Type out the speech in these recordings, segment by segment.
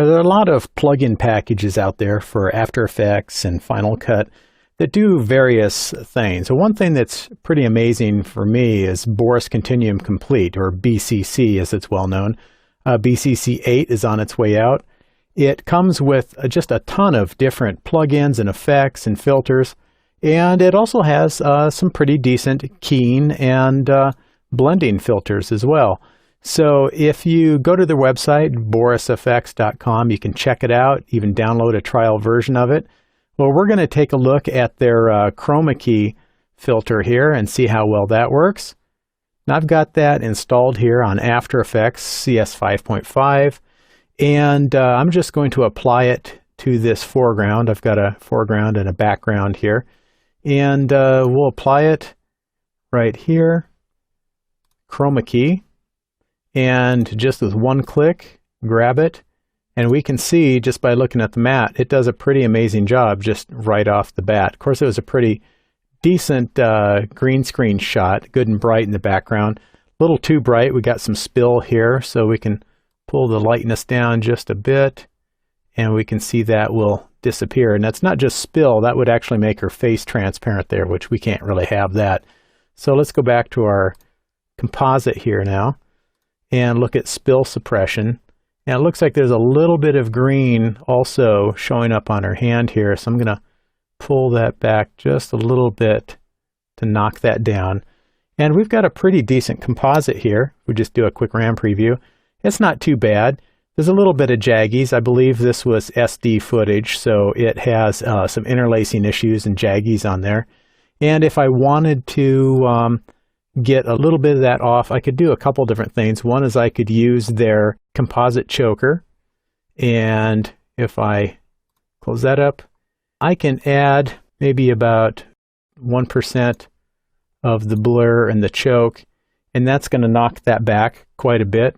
There are a lot of plugin packages out there for After Effects and Final Cut that do various things. So one thing that's pretty amazing for me is Boris Continuum Complete, or BCC as it's well known. BCC 8 is on its way out. It comes with just a ton of different plugins and effects and filters, and it also has some pretty decent keying and blending filters as well. So if you go to their website, borisfx.com, you can check it out, even download a trial version of it. Well, we're going to take a look at their chroma key filter here and see how well that works. And I've got that installed here on After Effects CS 5.5, and I'm just going to apply it to this foreground. I've got a foreground and a background here, and we'll apply it right here, chroma key. And just with one click, grab it, and we can see just by looking at the mat, it does a pretty amazing job just right off the bat. Of course, it was a pretty decent green screen shot, good and bright in the background. A little too bright, we got some spill here, so we can pull the lightness down just a bit, and we can see that will disappear. And that's not just spill, that would actually make her face transparent there, which we can't really have that. So let's go back to our composite here now and look at spill suppression. And it looks like there's a little bit of green also showing up on her hand here. So I'm going to pull that back just a little bit to knock that down. And we've got a pretty decent composite here. We just do a quick RAM preview. It's not too bad. There's a little bit of jaggies. I believe this was SD footage, so it has some interlacing issues and jaggies on there. And if I wanted to get a little bit of that off, I could do a couple different things. One is I could use their composite choker, and if I close that up, I can add maybe about 1% of the blur and the choke, and that's going to knock that back quite a bit.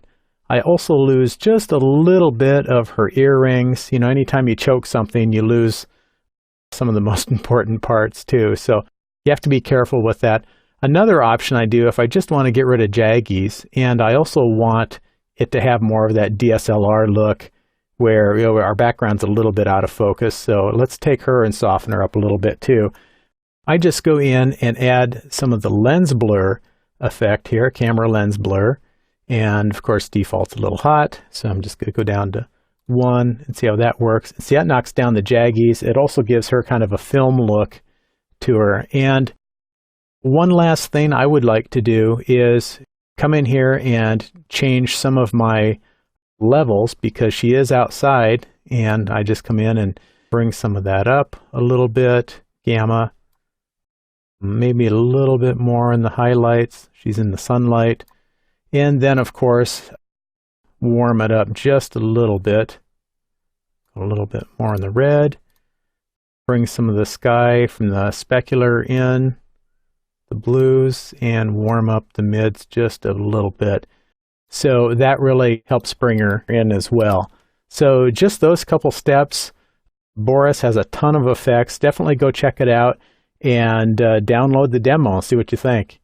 I also lose just a little bit of her earrings. You know, anytime you choke something, you lose some of the most important parts too, so you have to be careful with that. Another option I do if I just want to get rid of jaggies, and I also want it to have more of that DSLR look where, you know, our background's a little bit out of focus. So let's take her and soften her up a little bit too. I just go in and add some of the lens blur effect here, camera lens blur. And of course, default's a little hot. So I'm just going to go down to 1 and see how that works. See, that knocks down the jaggies. It also gives her kind of a film look to her. And one last thing I would like to do is come in here and change some of my levels because she is outside, and I just come in and bring some of that up a little bit, gamma, maybe a little bit more in the highlights. She's in the sunlight. And then of course, warm it up just a little bit more in the red, bring some of the sky from the specular in, the blues, and warm up the mids just a little bit. So that really helps bring her in as well. So just those couple steps. Boris has a ton of effects. Definitely go check it out and download the demo and see what you think.